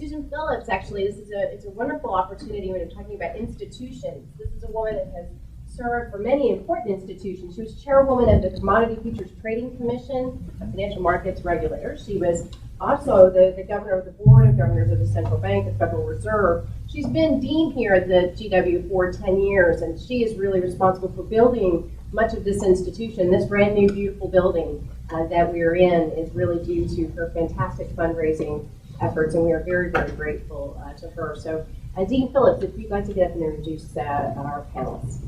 Susan Phillips, actually, it's a wonderful opportunity when you're talking about institutions. This is a woman that has served for many important institutions. She was chairwoman of the Commodity Futures Trading Commission, a financial markets regulator. She was also the governor of the Board of Governors of the Central Bank, the Federal Reserve. She's been dean here at the GW for 10 years, and she is really responsible for building much of this institution. This brand new, beautiful building that we are in is really due to her fantastic fundraising efforts, and we are very, very grateful to her. So, Dean Phillips, if you'd like to get up and introduce our panelists.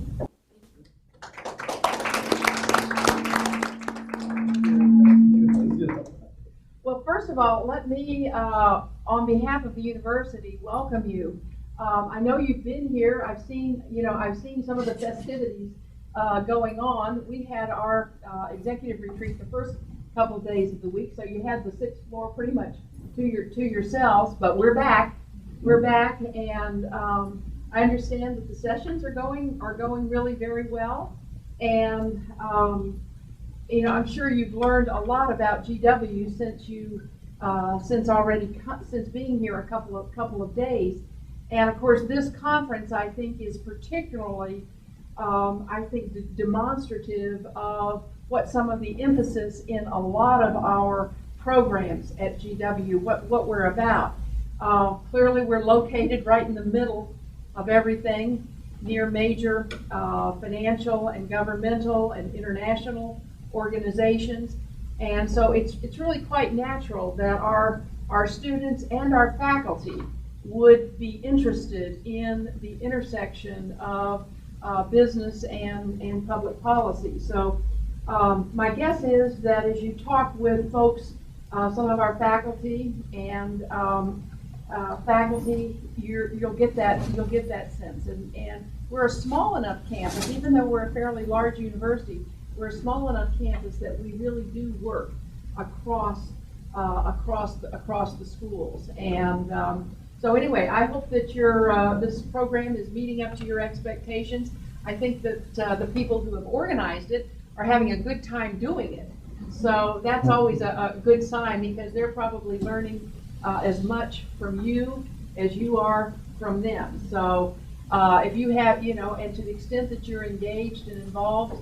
Well, first of all, let me, on behalf of the university, welcome you. I know you've been here. I've seen some of the festivities going on. We had our executive retreat the first couple of days of the week, so you had the sixth floor pretty much to yourselves. But we're back. We're back, and I understand that the sessions are going really very well, and I'm sure you've learned a lot about GW since being here a couple of days. And of course, this conference, I think, is particularly demonstrative of what some of the emphasis in a lot of our programs at GW, what we're about. Clearly, we're located right in the middle of everything, near major financial and governmental and international organizations, and so it's really quite natural that our students and our faculty would be interested in the intersection of business and public policy. So my guess is that as you talk with folks, some of our faculty and you'll get that sense. And we're a small enough campus, even though we're a fairly large university. We're a small enough campus that we really do work across the schools. And so anyway, I hope that this program is meeting up to your expectations. I think that the people who have organized it are having a good time doing it. So that's always a good sign, because they're probably learning as much from you as you are from them. So if you have, and to the extent that you're engaged and involved,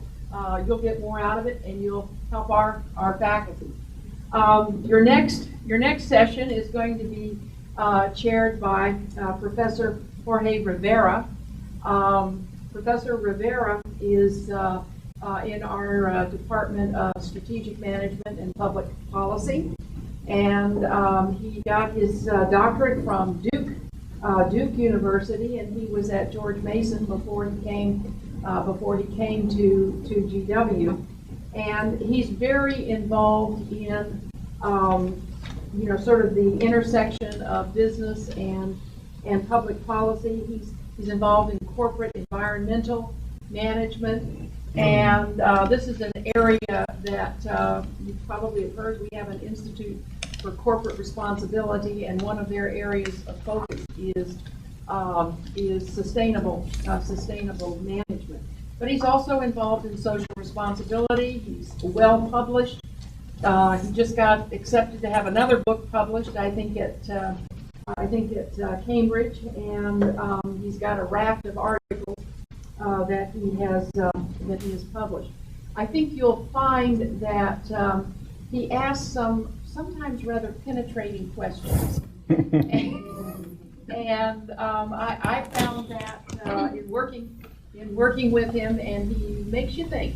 you'll get more out of it, and you'll help our faculty. Your next session is going to be chaired by Professor Jorge Rivera. Professor Rivera is in our Department of Strategic Management and Public Policy, and he got his doctorate from Duke University, and he was at George Mason before he came to GW, and he's very involved in sort of the intersection of business and public policy. He's involved in corporate environmental management, and this is an area that you probably have heard. We have an Institute for Corporate Responsibility, and one of their areas of focus is sustainable management. But he's also involved in social responsibility. He's well published. He just got accepted to have another book published, I think at Cambridge, and he's got a raft of articles that he has published. I think you'll find that he asks sometimes rather penetrating questions. And I found that in working with him, and he makes you think.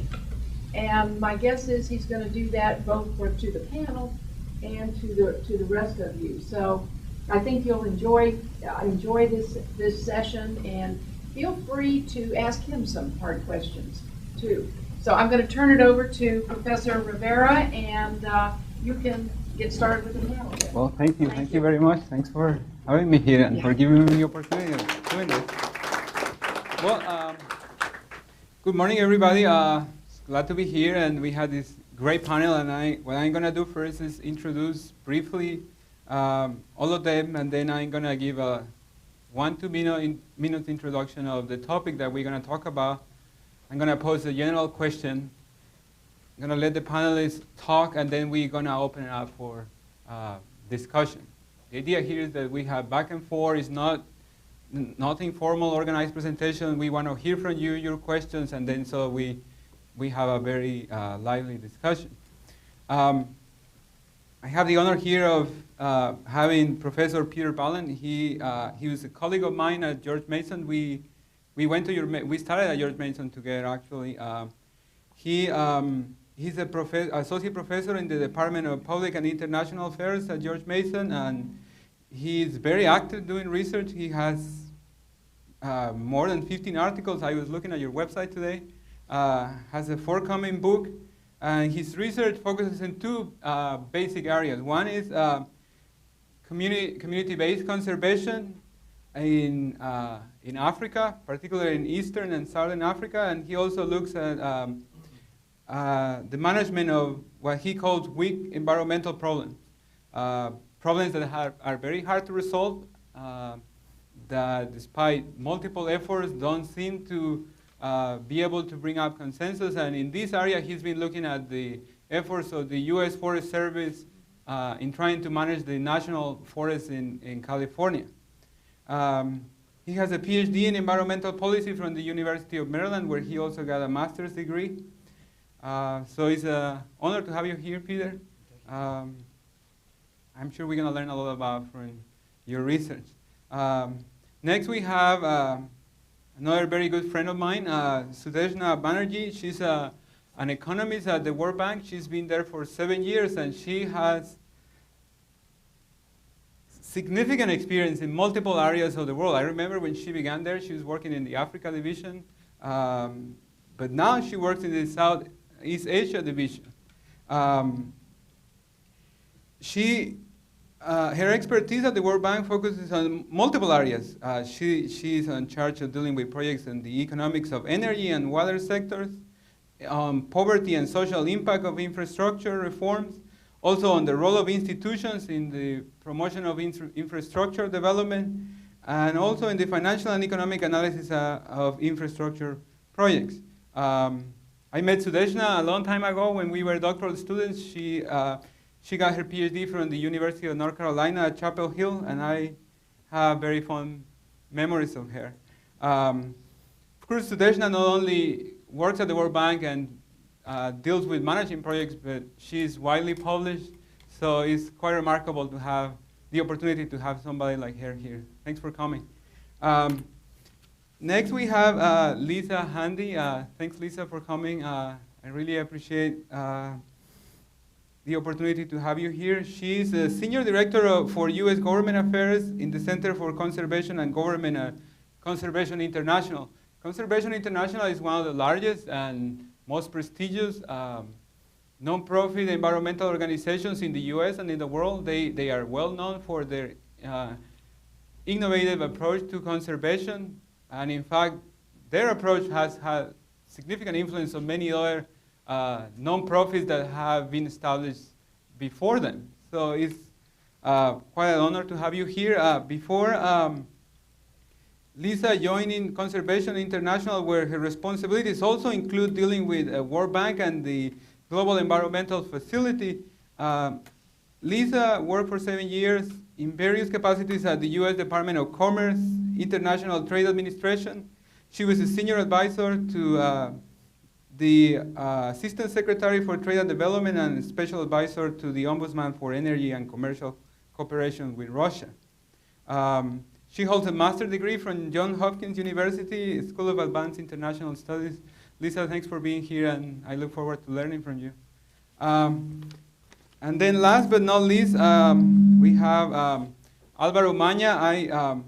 And my guess is he's going to do that both to the panel and to the rest of you. So I think you'll enjoy this session, and feel free to ask him some hard questions too. So I'm going to turn it over to Professor Rivera, and you can get started with the panel. Well, thank you. Thank you very much. Thanks for having me here and for giving me the opportunity of doing this. Well, good morning, everybody. Glad to be here, and we had this great panel. And what I'm going to do first is introduce briefly all of them, and then I'm going to give a 1-2 minute introduction of the topic that we're going to talk about. I'm going to pose a general question. I'm going to let the panelists talk, and then we're going to open it up for discussion. The idea here is that we have back and forth. It's nothing formal, organized presentation. We want to hear from you, your questions, and then so we have a very lively discussion. I have the honor here of having Professor Peter Ballen. He was a colleague of mine at George Mason. We started at George Mason together, actually. He's associate professor in the Department of Public and International Affairs at George Mason, and he's very active doing research. He has more than 15 articles. I was looking at your website today. Has a forthcoming book, and his research focuses in two basic areas. One is community-based conservation in Africa, particularly in Eastern and Southern Africa, and he also looks at the management of what he calls weak environmental problems, problems that are very hard to resolve, that despite multiple efforts don't seem to be able to bring up consensus. And in this area, he's been looking at the efforts of the U.S. Forest Service in trying to manage the national forests in California. He has a PhD in environmental policy from the University of Maryland, where he also got a master's degree. So it's an honor to have you here, Peter. I'm sure we're going to learn a lot about from your research. Next, we have another very good friend of mine, Sudeshna Banerjee. She's an economist at the World Bank. She's been there for 7 years, and she has significant experience in multiple areas of the world. I remember when she began there, she was working in the Africa division, but now she works in the Southeast Asia division. Her expertise at the World Bank focuses on multiple areas. She's in charge of dealing with projects in the economics of energy and water sectors, poverty and social impact of infrastructure reforms, also on the role of institutions in the promotion of infrastructure development, and also in the financial and economic analysis of infrastructure projects. I met Sudeshna a long time ago when we were doctoral students. She got her PhD from the University of North Carolina at Chapel Hill, and I have very fond memories of her. Of course, Sudeshna not only works at the World Bank and deals with managing projects, but she's widely published, so it's quite remarkable to have the opportunity to have somebody like her here. Thanks for coming. Next, we have Lisa Handy. Thanks, Lisa, for coming. I really appreciate the opportunity to have you here. She's a Senior Director for U.S. Government Affairs in the Center for Conservation and Government Conservation International. Conservation International is one of the largest and most prestigious non-profit environmental organizations in the U.S. and in the world. They are well known for their innovative approach to conservation, and in fact, their approach has had significant influence on many other non-profits that have been established before them. So it's quite an honor to have you here. Before Lisa joining Conservation International, where her responsibilities also include dealing with World Bank and the Global Environmental Facility, Lisa worked for 7 years in various capacities at the U.S. Department of Commerce, International Trade Administration. She was a senior advisor to the Assistant Secretary for Trade and Development and Special Advisor to the Ombudsman for Energy and Commercial Cooperation with Russia. She holds a master's degree from Johns Hopkins University School of Advanced International Studies. Lisa, thanks for being here, and I look forward to learning from you. And then last but not least, we have Alvaro Maña.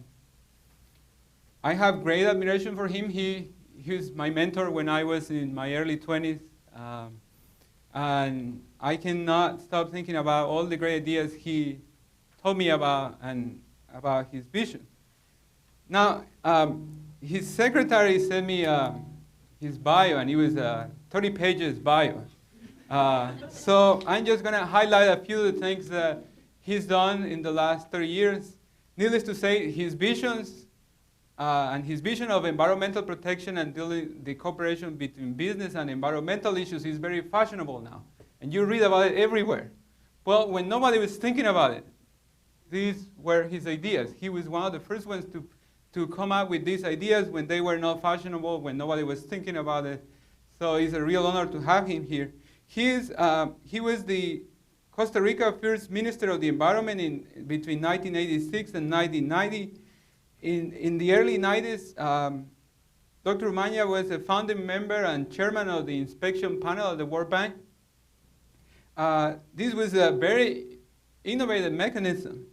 I have great admiration for him. He was my mentor when I was in my early 20s. And I cannot stop thinking about all the great ideas he told me about and about his vision. Now, his secretary sent me his bio, and it was 30 pages bio. So I'm just going to highlight a few of the things that he's done in the last 30 years. Needless to say, his visions and his vision of environmental protection and the cooperation between business and environmental issues is very fashionable now. And you read about it everywhere. Well, when nobody was thinking about it, these were his ideas. He was one of the first ones to come up with these ideas when they were not fashionable, when nobody was thinking about it. So it's a real honor to have him here. He was the Costa Rica First Minister of the Environment between 1986 and 1990. In the early 90s, Dr. Umaña was a founding member and chairman of the inspection panel of the World Bank. This was a very innovative mechanism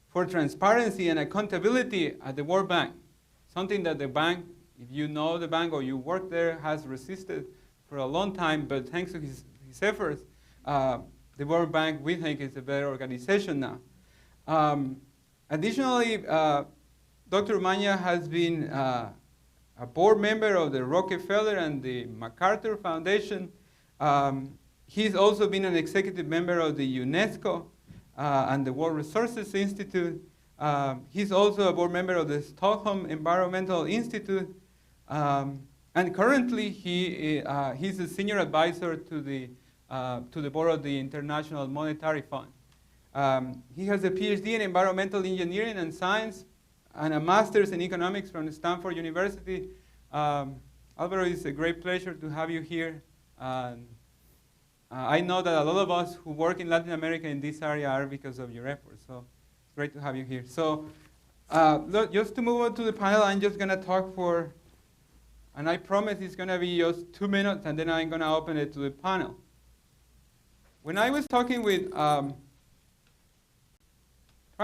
for transparency and accountability at the World Bank, something that the bank, if you know the bank or you work there, has resisted for a long time, but thanks to his efforts, the World Bank, we think, is a better organization now. Additionally, Dr. Umaña has been a board member of the Rockefeller and the MacArthur Foundation. He's also been an executive member of the UNESCO and the World Resources Institute. He's also a board member of the Stockholm Environmental Institute. And currently, he's a senior advisor to the board of the International Monetary Fund. He has a PhD in environmental engineering and science and a master's in economics from Stanford University. Alvaro, it's a great pleasure to have you here. I know that a lot of us who work in Latin America in this area are because of your efforts, so it's great to have you here. So just to move on to the panel, I'm just going to talk for, and I promise it's going to be just 2 minutes, and then I'm going to open it to the panel. When I was talking with, trying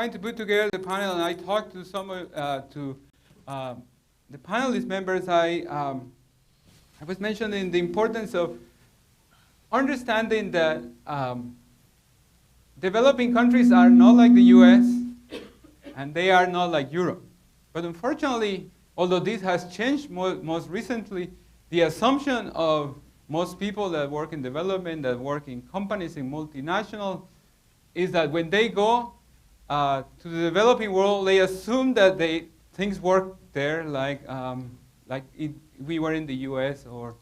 to put together the panel, and I talked to some the panelist members, I was mentioning the importance of understanding that developing countries are not like the US, and they are not like Europe. But unfortunately, although this has changed most recently, the assumption of most people that work in development, that work in companies, in multinational, is that when they go to the developing world, they assume that things work there like we were in the US or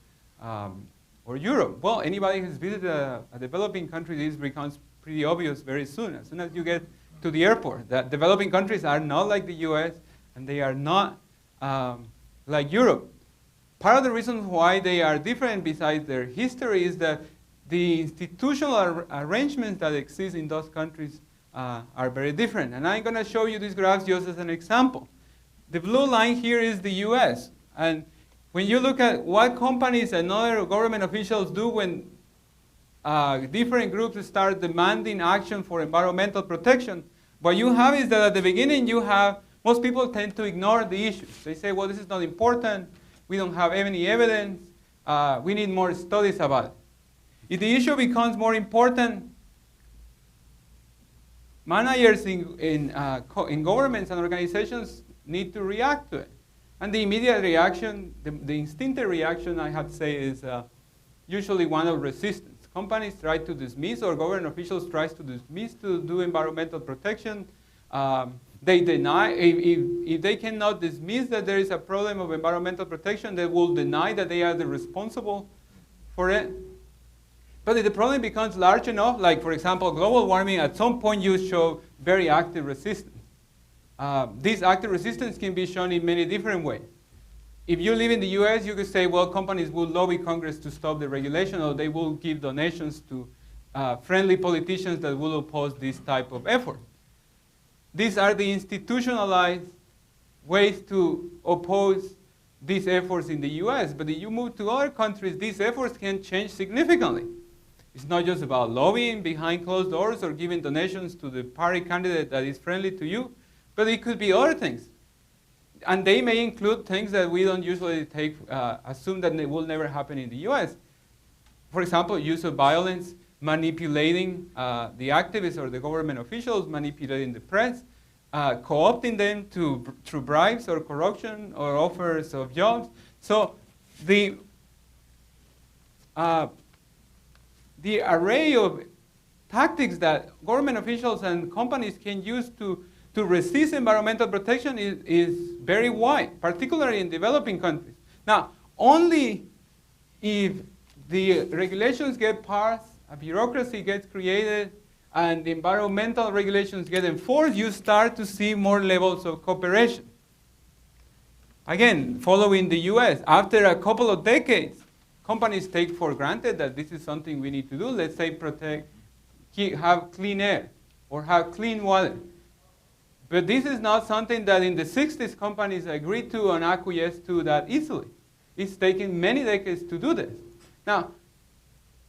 Europe. Well, anybody who's visited a developing country, this becomes pretty obvious very soon. As soon as you get to the airport, that developing countries are not like the US, and they are not like Europe. Part of the reason why they are different, besides their history, is that the institutional arrangements that exist in those countries are very different. And I'm going to show you these graphs just as an example. The blue line here is the US. And when you look at what companies and other government officials do when different groups start demanding action for environmental protection, what you have is that at the beginning most people tend to ignore the issues. They say, well, this is not important. We don't have any evidence. We need more studies about it. If the issue becomes more important, managers in governments and organizations need to react to it. And the immediate reaction, the instinctive reaction, I have to say, is usually one of resistance. Companies try to dismiss, or government officials try to dismiss to do environmental protection. They deny, if they cannot dismiss that there is a problem of environmental protection, they will deny that they are the responsible for it. But if the problem becomes large enough, like for example, global warming, at some point you show very active resistance. This active resistance can be shown in many different ways. If you live in the US, you could say, well, companies will lobby Congress to stop the regulation, or they will give donations to friendly politicians that will oppose this type of effort. These are the institutionalized ways to oppose these efforts in the US. But if you move to other countries, these efforts can change significantly. It's not just about lobbying behind closed doors or giving donations to the party candidate that is friendly to you, but it could be other things. And they may include things that we don't usually assume that they will never happen in the US. For example, use of violence, manipulating the activists or the government officials, manipulating the press, co-opting them through bribes or corruption or offers of jobs. So the array of tactics that government officials and companies can use to resist environmental protection is very wide, particularly in developing countries. Now, only if the regulations get passed, a bureaucracy gets created, and the environmental regulations get enforced, you start to see more levels of cooperation. Again, following the US, after a couple of decades, companies take for granted that this is something we need to do. Let's say have clean air or have clean water. But this is not something that in the 60s companies agreed to and acquiesced to that easily. It's taken many decades to do this. Now,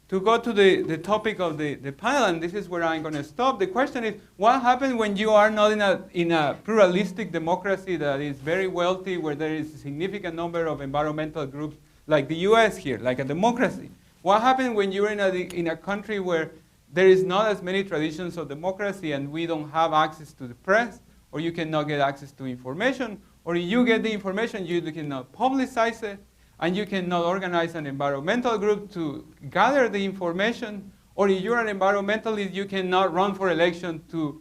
to go to the topic of the panel, and this is where I'm going to stop, the question is, what happens when you are not in a pluralistic democracy that is very wealthy, where there is a significant number of environmental groups, like the US here, like a democracy? What happens when you're in a country where there is not as many traditions of democracy and we don't have access to the press, or you cannot get access to information, or if you get the information, you cannot publicize it, and you cannot organize an environmental group to gather the information, or if you're an environmentalist, you cannot run for election to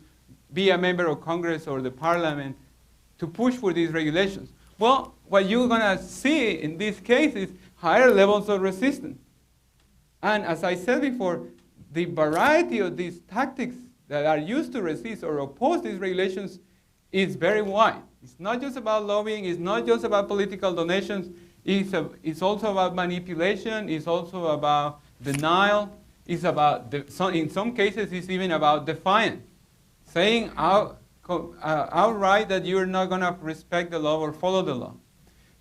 be a member of Congress or the parliament to push for these regulations. Well, what you're going to see in this case is higher levels of resistance. And as I said before, the variety of these tactics that are used to resist or oppose these regulations is very wide. It's not just about lobbying, it's not just about political donations, it's also about manipulation, it's also about denial, it's about, in some cases, it's even about defiance, saying outright that you're not going to respect the law or follow the law.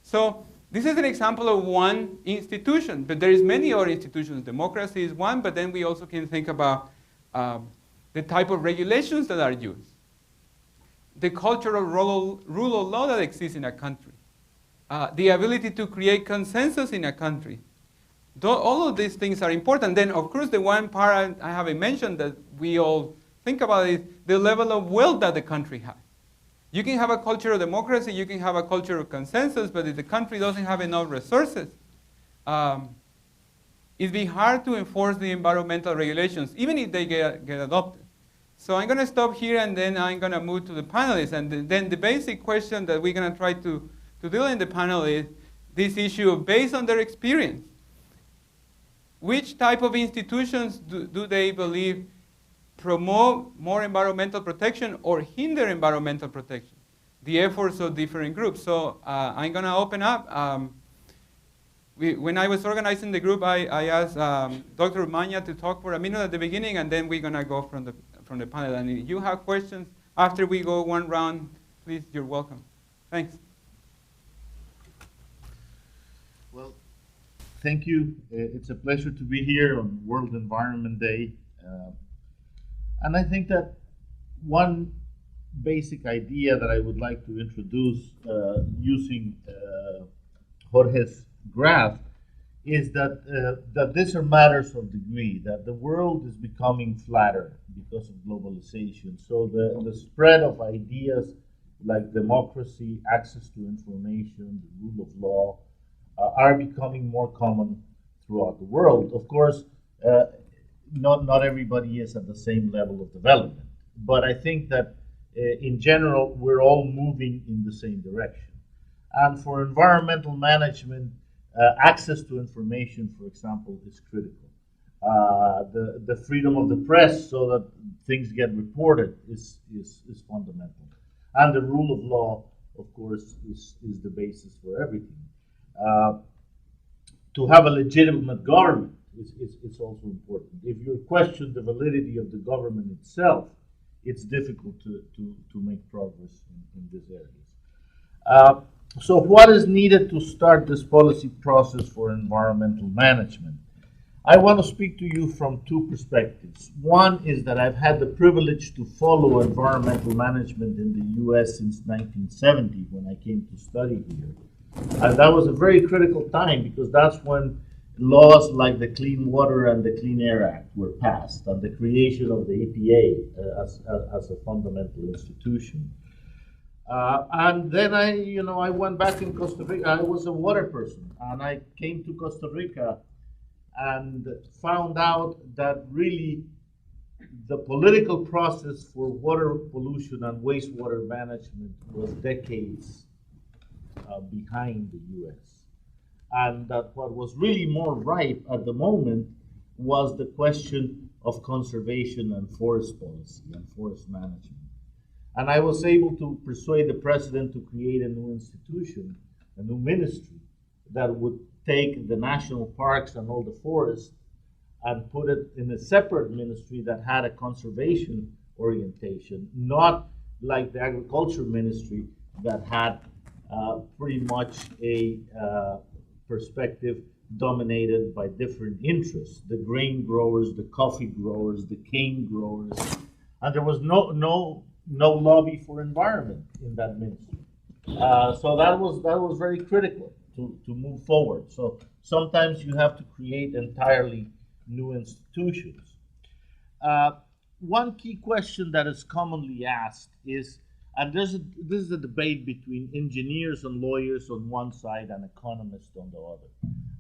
So this is an example of one institution, but there is many other institutions. Democracy is one, but then we also can think about the type of regulations that are used, the cultural rule of law that exists in a country, the ability to create consensus in a country. All of these things are important. Then, of course, the one part I haven't mentioned that we all think about is the level of wealth that the country has. You can have a culture of democracy, you can have a culture of consensus, but if the country doesn't have enough resources, it'd be hard to enforce the environmental regulations, even if they get adopted. So I'm going to stop here, and then I'm going to move to the panelists. And then the basic question that we're going to try to deal in the panel is this issue of, based on their experience, which type of institutions do they believe promote more environmental protection or hinder environmental protection? The efforts of different groups. So I'm going to open up. When I was organizing the group, I asked Dr. Manya to talk for a minute at the beginning, and then we're going to go from the panel. And if you have questions after we go one round, please, you're welcome. Thanks. Well, thank you. It's a pleasure to be here on World Environment Day. And I think that one basic idea that I would like to introduce using Jorge's graph is that these are matters of degree, that the world is becoming flatter because of globalization. So the spread of ideas like democracy, access to information, the rule of law, are becoming more common throughout the world. Of course, not everybody is at the same level of development, but I think that in general, we're all moving in the same direction. And for environmental management, access to information, for example, is critical. The freedom of the press so that things get reported is fundamental. And the rule of law, of course, is the basis for everything. To have a legitimate government is also important. If you question the validity of the government itself, it's difficult to make progress in these areas. So what is needed to start this policy process for environmental management? I want to speak to you from two perspectives. One is that I've had the privilege to follow environmental management in the US since 1970 when I came to study here. And that was a very critical time because that's when laws like the Clean Water and the Clean Air Act were passed and the creation of the EPA as a fundamental institution. And then I went back in Costa Rica. I was a water person, and I came to Costa Rica and found out that really the political process for water pollution and wastewater management was decades behind the US. And that what was really more ripe at the moment was the question of conservation and forest policy and forest management. And I was able to persuade the president to create a new institution, a new ministry that would take the national parks and all the forests and put it in a separate ministry that had a conservation orientation, not like the agriculture ministry that had pretty much a perspective dominated by different interests, the grain growers, the coffee growers, the cane growers, and there was no lobby for environment in that ministry. So that was very critical to move forward. So sometimes you have to create entirely new institutions. One key question that is commonly asked is, and this is a debate between engineers and lawyers on one side and economists on the other,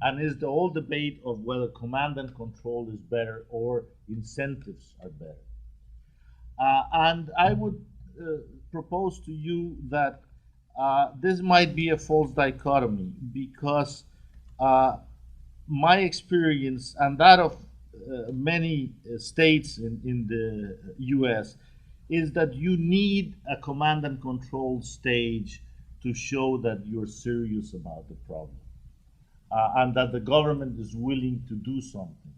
and is the whole debate of whether command and control is better or incentives are better. And I would propose to you that this might be a false dichotomy, because my experience and that of many states in the US is that you need a command and control stage to show that you're serious about the problem and that the government is willing to do something.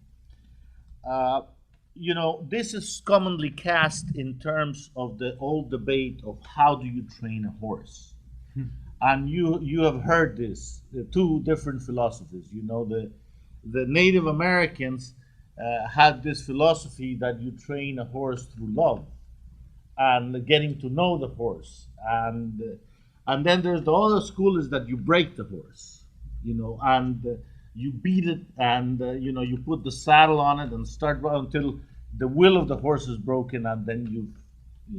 You know, this is commonly cast in terms of the old debate of how do you train a horse. And you have heard this, two different philosophies. You know, the Native Americans had this philosophy that you train a horse through love and getting to know the horse. And then there's the other school is that you break the horse, you know, and you beat it, and you know, you put the saddle on it and start until the will of the horse is broken, and then you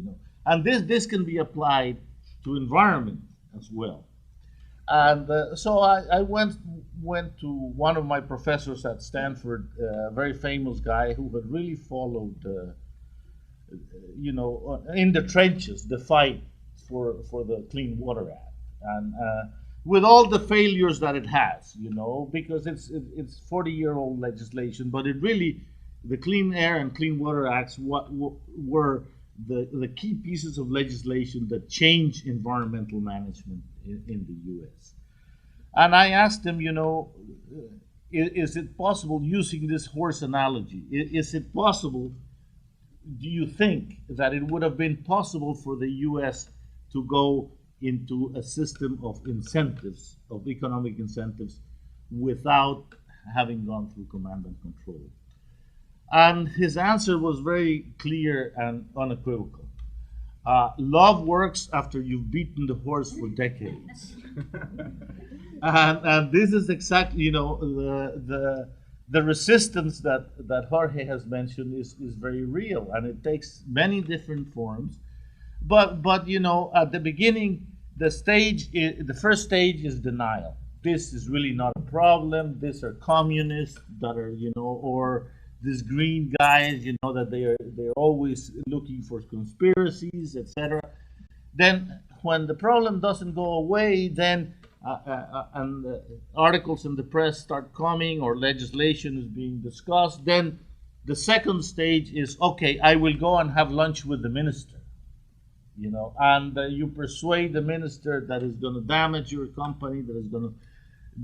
know, and this can be applied to environment as well. And so I went to one of my professors at Stanford, a very famous guy who had really followed, you know, in the trenches, the fight for the Clean Water Act, and with all the failures that it has, you know, because it's 40-year-old legislation, but it really, the Clean Air and Clean Water Acts were the key pieces of legislation that changed environmental management in the U.S. And I asked him, you know, is it possible, using this horse analogy, is it possible, do you think that it would have been possible for the U.S. to go into a system of incentives, of economic incentives, without having gone through command and control? And his answer was very clear and unequivocal. Love works after you've beaten the horse for decades. and this is exactly, you know, the resistance that Jorge has mentioned is very real, and it takes many different forms. But you know, at the beginning, the first stage is denial. This is really not a problem. These are communists that are, you know, or these green guys, you know, that they're always looking for conspiracies, etc. Then, when the problem doesn't go away, then and articles in the press start coming, or legislation is being discussed. Then, the second stage is, okay, I will go and have lunch with the minister, you know, and you persuade the minister that is going to damage your company, that is going to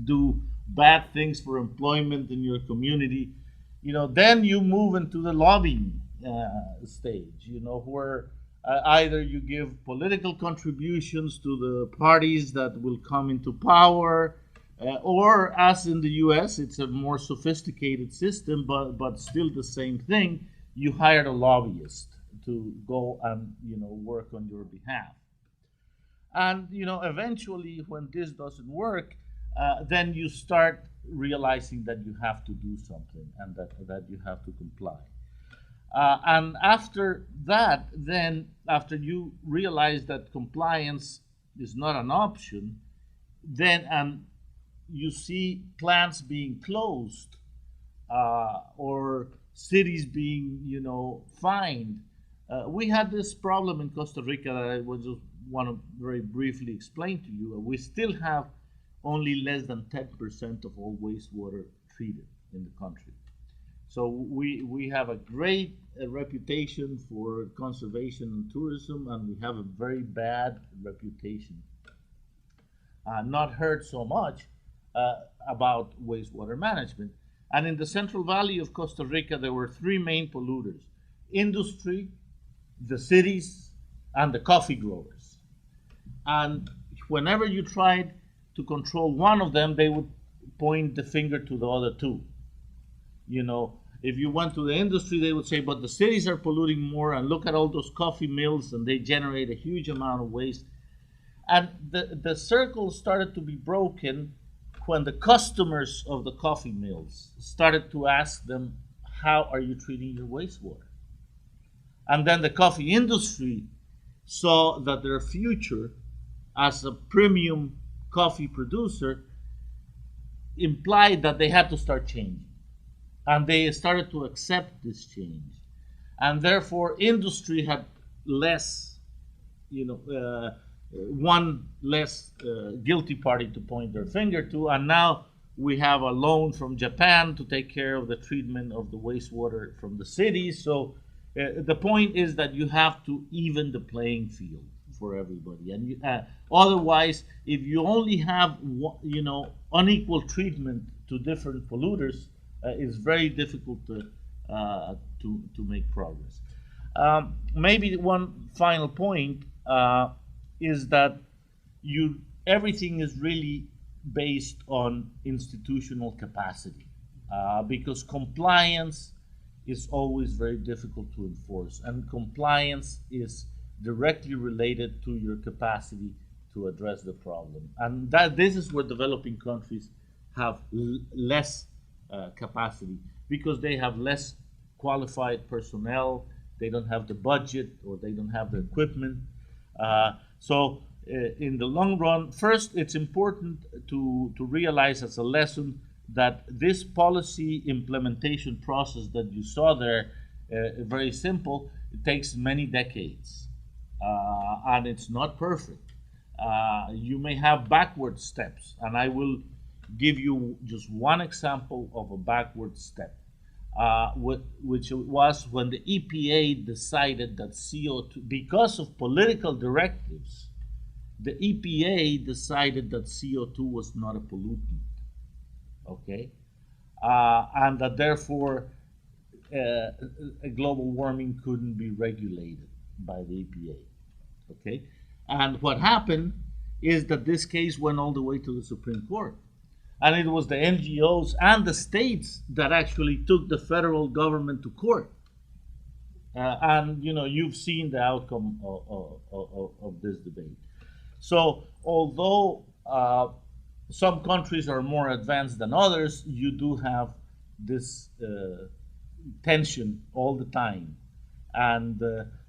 do bad things for employment in your community. You know, then you move into the lobbying stage, you know, where either you give political contributions to the parties that will come into power, or, as in the US, it's a more sophisticated system, but still the same thing. You hire a lobbyist to go and, you know, work on your behalf. And, you know, eventually, when this doesn't work, then you start realizing that you have to do something, and that you have to comply. And after that, then after you realize that compliance is not an option, then you see plants being closed, or cities being, you know, fined. We had this problem in Costa Rica that I would just want to very briefly explain to you. We still have only less than 10% of all wastewater treated in the country. So we have a great reputation for conservation and tourism, and we have a very bad reputation, not heard so much about wastewater management. And in the Central Valley of Costa Rica, there were three main polluters: industry, the cities, and the coffee growers. And whenever you tried to control one of them, they would point the finger to the other two. You know, if you went to the industry, they would say, but the cities are polluting more, and look at all those coffee mills, and they generate a huge amount of waste. And the circle started to be broken when the customers of the coffee mills started to ask them, how are you treating your wastewater? And then the coffee industry saw that their future as a premium coffee producer implied that they had to start changing. And they started to accept this change. And therefore, industry had less, one less guilty party to point their finger to. And now we have a loan from Japan to take care of the treatment of the wastewater from the cities. So the point is that you have to even the playing field for everybody. And otherwise, if you only have unequal treatment to different polluters, it's very difficult to make progress. Maybe one final point is that everything is really based on institutional capacity, because compliance is always very difficult to enforce, and compliance is directly related to your capacity to address the problem. And this is where developing countries have less capacity, because they have less qualified personnel, they don't have the budget, or they don't have the equipment. So in the long run, first, it's important to realize as a lesson that this policy implementation process that you saw there, very simple, it takes many decades, and it's not perfect. You may have backward steps, and I will give you just one example of a backward step, which was when the EPA decided that CO2, because of political directives, the EPA decided that CO2 was not a pollutant, okay? And that therefore global warming couldn't be regulated by the EPA, okay? And what happened is that this case went all the way to the Supreme Court. And it was the NGOs and the states that actually took the federal government to court. And you've seen the outcome of this debate. So although some countries are more advanced than others, you do have this tension all the time. And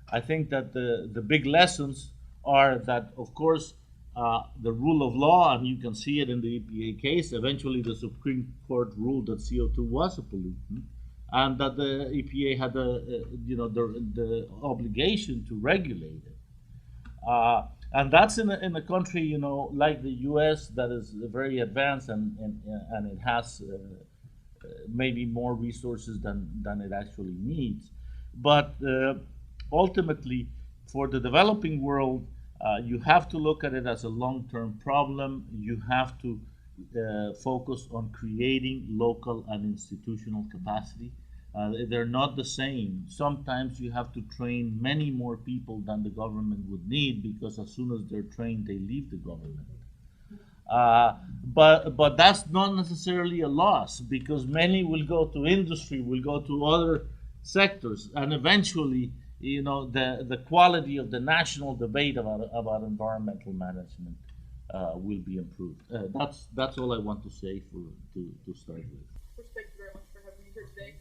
I think that the big lessons are that, of course, the rule of law, and you can see it in the EPA case, eventually the Supreme Court ruled that CO2 was a pollutant, and that the EPA had the obligation to regulate it. And that's in a country, like the U.S. that is very advanced and it has maybe more resources than it actually needs. But ultimately, for the developing world, you have to look at it as a long-term problem. You have to focus on creating local and institutional capacity. They're not the same. Sometimes you have to train many more people than the government would need, because as soon as they're trained, they leave the government. But that's not necessarily a loss, because many will go to industry, will go to other sectors, and eventually, the quality of the national debate about environmental management will be improved. That's all I want to say to start with. First, thank you very much for having me here today.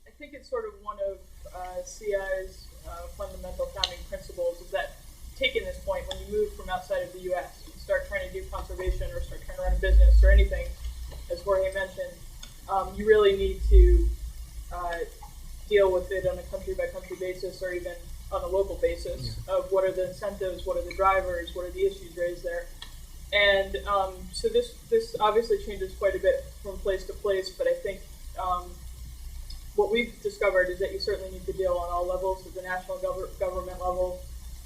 I think it's sort of one of CI's fundamental founding principles is that, taking this point, when you move from outside of the U.S., you start trying to do conservation or start trying to run a business or anything, as Jorge mentioned, you really need to deal with it on a country-by-country basis, or even on a local basis, of what are the incentives, what are the drivers, what are the issues raised there. And so this obviously changes quite a bit from place to place, but I think what we've discovered is that you certainly need to deal on all levels, at the national government level,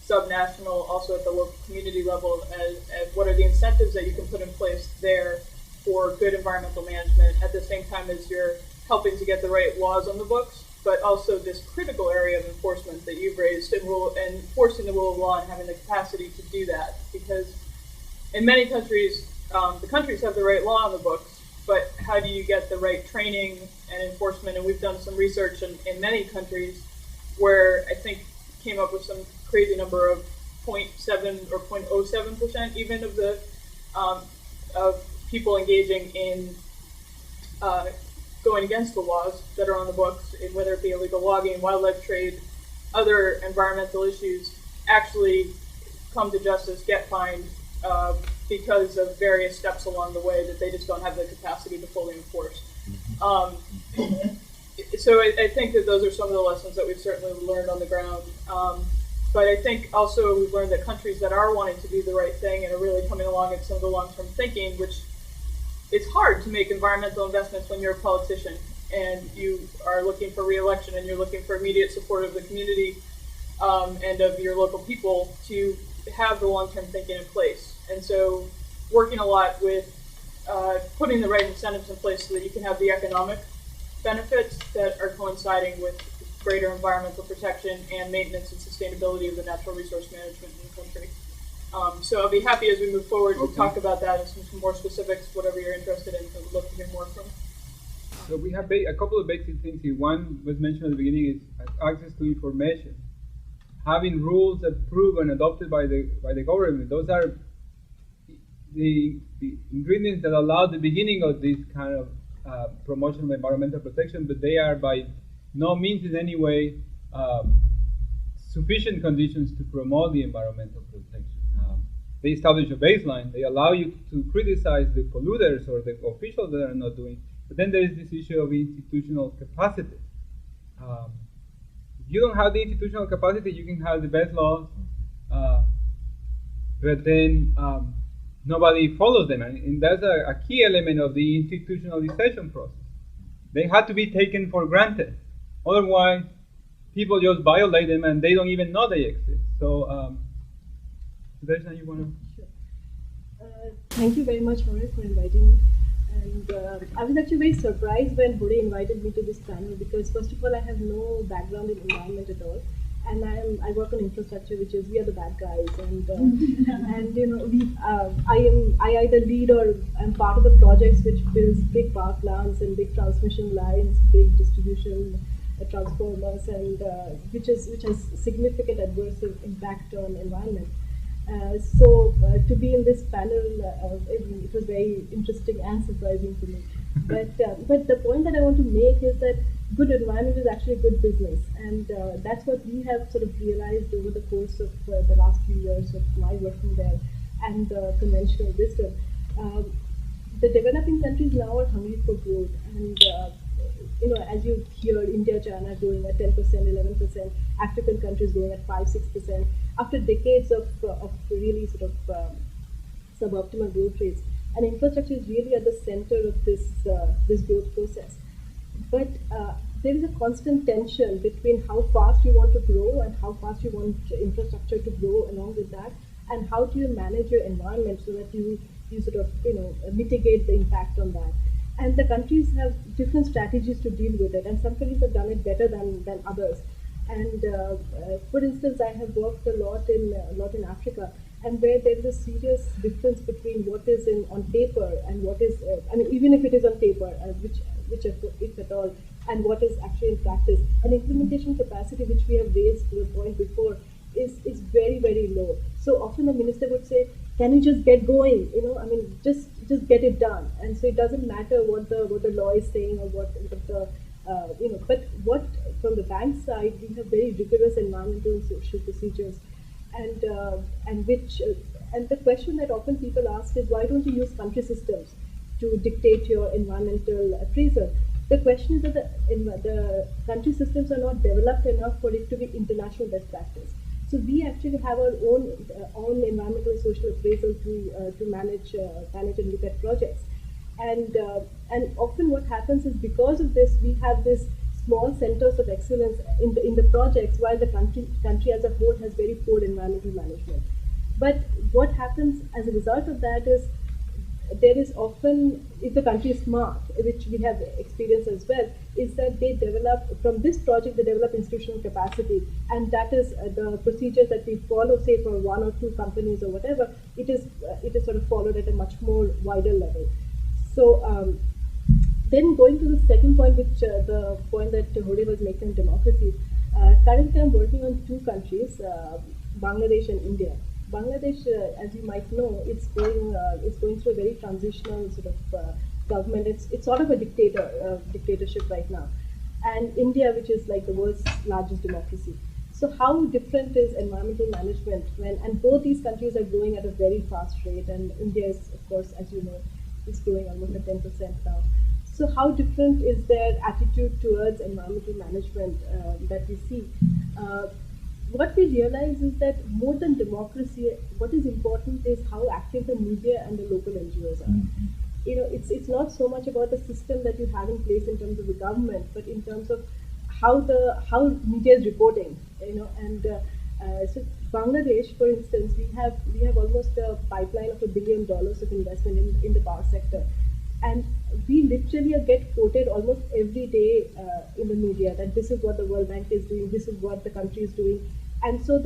subnational, also at the local community level, as what are the incentives that you can put in place there for good environmental management at the same time as you're helping to get the right laws on the books, but also this critical area of enforcement that you've raised and enforcing the rule of law and having the capacity to do that. Because in many countries, the countries have the right law on the books, but how do you get the right training and enforcement? And we've done some research in many countries where I think came up with some crazy number of 0.7 or 0.07% even of the of people engaging in going against the laws that are on the books, whether it be illegal logging, wildlife trade, other environmental issues, actually come to justice, get fined because of various steps along the way that they just don't have the capacity to fully enforce. So I think that those are some of the lessons that we've certainly learned on the ground. But I think also we've learned that countries that are wanting to do the right thing and are really coming along at some of the long-term thinking, which it's hard to make environmental investments when you're a politician and you are looking for re-election and you're looking for immediate support of the community and of your local people to have the long-term thinking in place. And so working a lot with putting the right incentives in place so that you can have the economic benefits that are coinciding with greater environmental protection and maintenance and sustainability of the natural resource management in the country. So I'll be happy as we move forward to talk about that and some more specifics, whatever you're interested in. I'd love to hear more from. So we have a couple of basic things here. One was mentioned at the beginning is access to information. Having rules approved and adopted by the government. Those are the ingredients that allow the beginning of this kind of promotion of environmental protection, but they are by no means in any way sufficient conditions to promote the environmental protection. They establish a baseline. They allow you to criticize the polluters or the officials that are not doing. But then there is this issue of institutional capacity. If you don't have the institutional capacity, you can have the best laws, but then nobody follows them. And that's a key element of the institutionalization process. They have to be taken for granted. Otherwise, people just violate them and they don't even know they exist. So, Darshana, you want to? Sure. Thank you very much, Jorge, for inviting me. And I was actually very surprised when Jorge invited me to this panel because, first of all, I have no background in environment at all, and I work on infrastructure, which is we are the bad guys, and and you know I either lead or am part of the projects which builds big power plants and big transmission lines, big distribution transformers, and which has significant adverse impact on environment. So to be in this panel, it was very interesting and surprising to me. But the point that I want to make is that good environment is actually good business, and that's what we have sort of realized over the course of the last few years of my working there and the conventional wisdom. The developing countries now are hungry for growth, and as you hear, India, China growing at 10%, 11%, African countries growing at 5-6%, after decades of really sort of suboptimal growth rates. And infrastructure is really at the center of this growth process. But there is a constant tension between how fast you want to grow and how fast you want infrastructure to grow along with that, and how do you manage your environment so that you sort of mitigate the impact on that. And the countries have different strategies to deal with it, and some countries have done it better than others. And for instance, I have worked a lot in Africa, and where there is a serious difference between what is on paper and what is, even if it is on paper, which if at all, and what is actually in practice. And implementation capacity, which we have raised to the point before, is very, very low. So often the minister would say, can you just get going? Just get it done. And so it doesn't matter what the law is saying or what the but what from the bank side, we have very rigorous environmental and social procedures, and the question that often people ask is, why don't you use country systems to dictate your environmental appraisal? The question is that the country systems are not developed enough for it to be international best practice. So we actually have our own environmental and social appraisal to manage and look at projects. And often what happens is because of this, we have this small centers of excellence in the projects, while the country as a whole has very poor environmental management. But what happens as a result of that is there is often, if the country is smart, which we have experienced as well, is that they develop, from this project, they develop institutional capacity. And that is the procedures that we follow, say for 1 or 2 companies or whatever, it is sort of followed at a much more wider level. So then going to the second point, which the point that Jorge was making on democracy, currently I'm working on 2 countries, Bangladesh and India. Bangladesh, as you might know, it's going through a very transitional sort of government. It's sort of a dictatorship right now, and India, which is like the world's largest democracy. So how different is environmental management and both these countries are growing at a very fast rate, and India is, of course, as you know, is growing almost at 10% now. So how different is their attitude towards environmental management that we see? What we realize is that more than democracy, what is important is how active the media and the local NGOs are. You know, it's not so much about the system that you have in place in terms of the government, but in terms of how media is reporting. You know, and so Bangladesh, for instance, we have almost a pipeline of $1 billion of investment in the power sector. And we literally get quoted almost every day in the media that this is what the World Bank is doing, this is what the country is doing. And so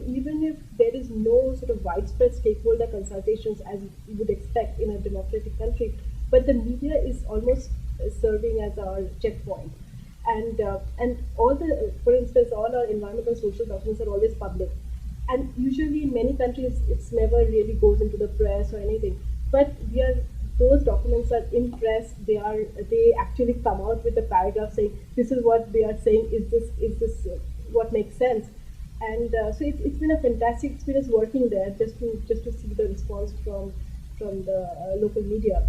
even if there is no sort of widespread stakeholder consultations as you would expect in a democratic country, but the media is almost serving as our checkpoint. And for instance, all our environmental social documents are always public. And usually in many countries, it's never really goes into the press or anything. But those documents are in press. They actually come out with a paragraph saying this is what they are saying. Is this what makes sense? And so it's been a fantastic experience working there, just to see the response from the local media.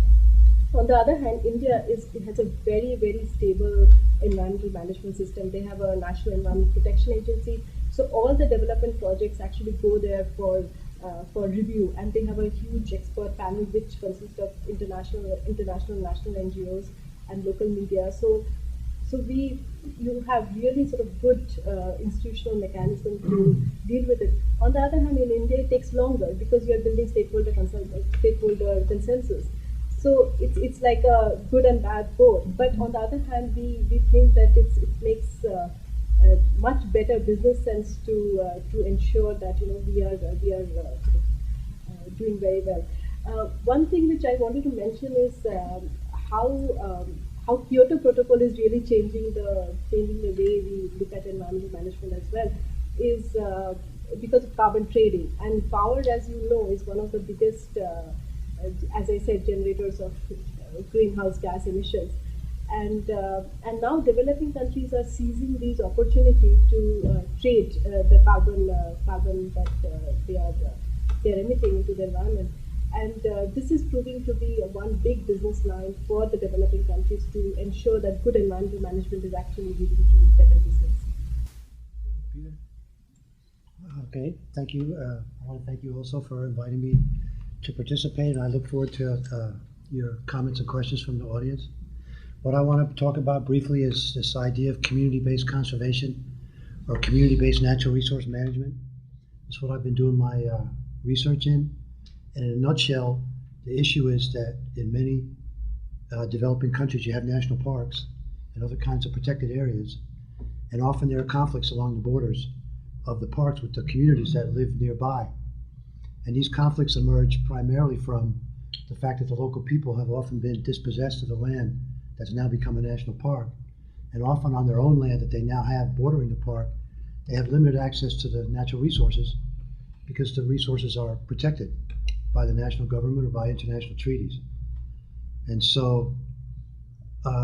On the other hand, India has a very, very stable environmental management system. They have a National Environment Protection Agency. So all the development projects actually go there for review, and they have a huge expert panel which consists of international, national NGOs and local media. So you have really sort of good institutional mechanism to deal with it. On the other hand, in India, it takes longer because you are building stakeholder consensus. So it's like a good and bad both. But on the other hand, we think that it makes much better business sense to ensure that we are doing very well. One thing which I wanted to mention is how Kyoto Protocol is really changing the way we look at environmental management as well, is because of carbon trading. And power, as you know, is one of the biggest, as I said, generators of greenhouse gas emissions. And now developing countries are seizing these opportunities to trade the carbon that they are emitting into the environment. And this is proving to be one big business line for the developing countries to ensure that good environmental management is actually leading to better business. Peter? Okay, thank you. I want to thank you also for inviting me to participate, and I look forward to your comments and questions from the audience. What I want to talk about briefly is this idea of community-based conservation or community-based natural resource management. That's what I've been doing my research in. And in a nutshell, the issue is that in many developing countries, you have national parks and other kinds of protected areas. And often there are conflicts along the borders of the parks with the communities that live nearby. And these conflicts emerge primarily from the fact that the local people have often been dispossessed of the land that's now become a national park. And often on their own land that they now have bordering the park, they have limited access to the natural resources because the resources are protected by the national government or by international treaties. And so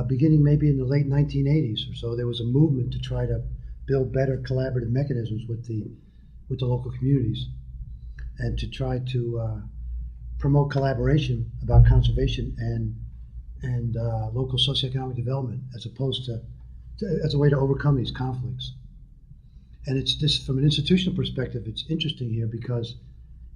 beginning maybe in the late 1980s or so, there was a movement to try to build better collaborative mechanisms with the local communities and to try to promote collaboration about conservation and local socioeconomic development as opposed to as a way to overcome these conflicts. And it's this, from an institutional perspective, it's interesting here because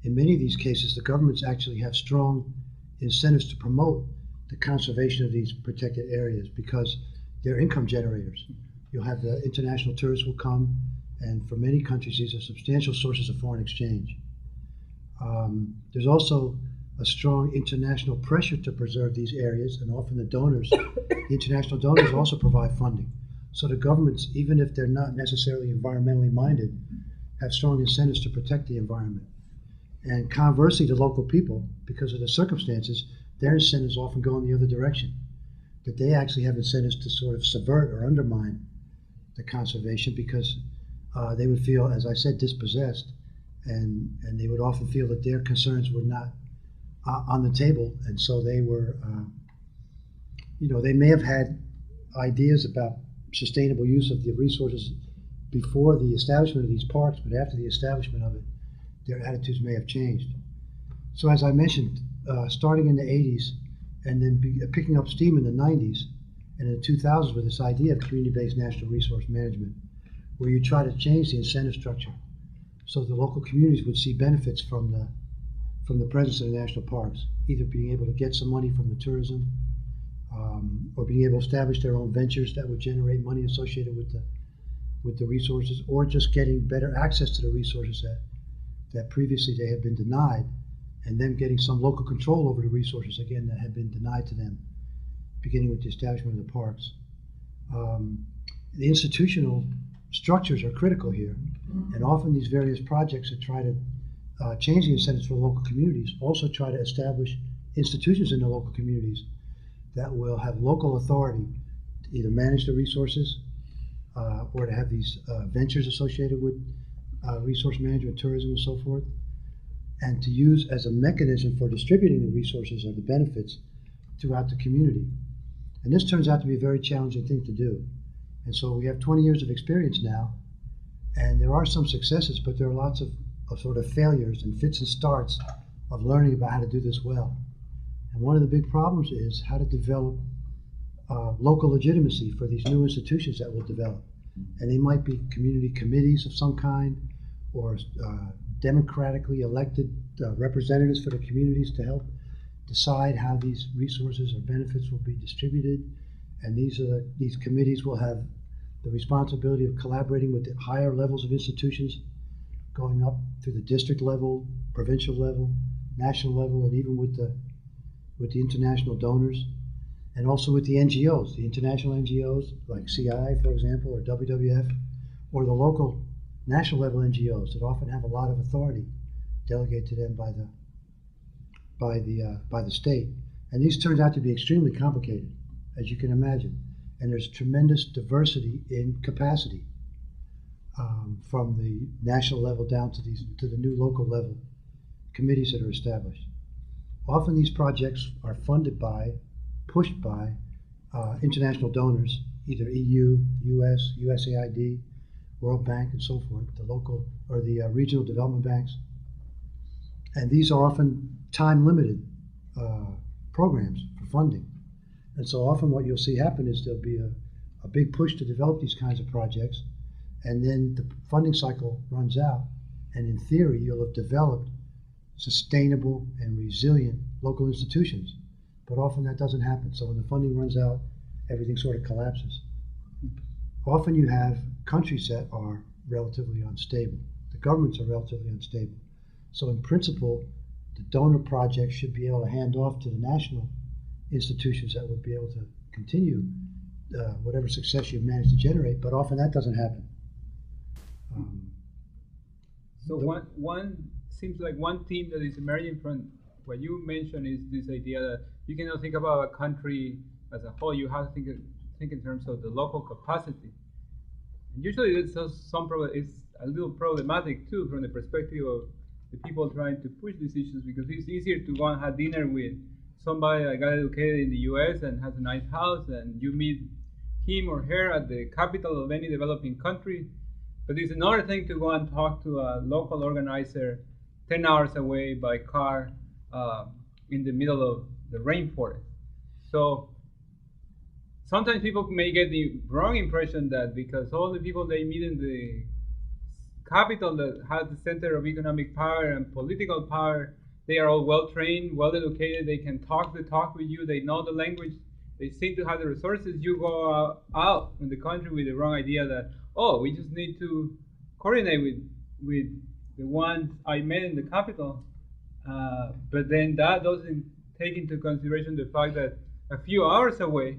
in many of these cases, the governments actually have strong incentives to promote the conservation of these protected areas because they're income generators. You'll have the international tourists will come, and for many countries, these are substantial sources of foreign exchange. There's also a strong international pressure to preserve these areas, and often the donors, the international donors also provide funding. So the governments, even if they're not necessarily environmentally minded, have strong incentives to protect the environment. And conversely, the local people, because of the circumstances, their incentives often go in the other direction, that they actually have incentives to sort of subvert or undermine the conservation because they would feel, as I said, dispossessed, and they would often feel that their concerns were not on the table, and so they were, they may have had ideas about sustainable use of the resources before the establishment of these parks, but after the establishment of it, their attitudes may have changed. So as I mentioned, starting in the 80s and then picking up steam in the 90s and in the 2000s with this idea of community-based national resource management, where you try to change the incentive structure so the local communities would see benefits from the presence of the national parks, either being able to get some money from the tourism or being able to establish their own ventures that would generate money associated with the resources, or just getting better access to the resources that previously they had been denied, and then getting some local control over the resources again that had been denied to them, beginning with the establishment of the parks. The institutional structures are critical here, and often these various projects that try to change the incentives for local communities also try to establish institutions in the local communities that will have local authority to either manage the resources or to have these ventures associated with resource management, tourism, and so forth, and to use as a mechanism for distributing the resources or the benefits throughout the community. And this turns out to be a very challenging thing to do. And so we have 20 years of experience now, and there are some successes, but there are lots of sort of failures and fits and starts of learning about how to do this well. And one of the big problems is how to develop local legitimacy for these new institutions that will develop. And they might be community committees of some kind, or democratically elected representatives for the communities to help decide how these resources or benefits will be distributed. And these committees will have the responsibility of collaborating with the higher levels of institutions, going up through the district level, provincial level, national level, and even with the international donors, and also with the NGOs, the international NGOs like CI, for example, or WWF, or the local national level NGOs that often have a lot of authority delegated to them by the state. And these turned out to be extremely complicated, as you can imagine. And there's tremendous diversity in capacity from the national level down to the new local level committees that are established. Often these projects are funded by, pushed by international donors, either EU, US, USAID, World Bank, and so forth, the local or the regional development banks. And these are often time-limited programs for funding. And so often what you'll see happen is there'll be a big push to develop these kinds of projects, and then the funding cycle runs out, and in theory you'll have developed sustainable and resilient local institutions. But often that doesn't happen. So when the funding runs out, everything sort of collapses. Often you have countries that are relatively unstable. The governments are relatively unstable. So in principle, the donor project should be able to hand off to the national institutions that would be able to continue whatever success you've managed to generate, but often that doesn't happen. So one seems like one theme that is emerging from what you mentioned is this idea that you cannot think about a country as a whole. You have to think in terms of the local capacity. And usually it's a little problematic too from the perspective of the people trying to push these issues, because it's easier to go and have dinner with somebody that got educated in the US and has a nice house, and you meet him or her at the capital of any developing country. But it's another thing to go and talk to a local organizer 10 hours away by car in the middle of the rainforest. So sometimes people may get the wrong impression that because all the people they meet in the capital that has the center of economic power and political power, They are all well-trained, well-educated. They can talk the talk with you. They know the language. They seem to have the resources. You go out in the country with the wrong idea that, oh, we just need to coordinate with the ones I met in the capital. But then that doesn't take into consideration the fact that a few hours away,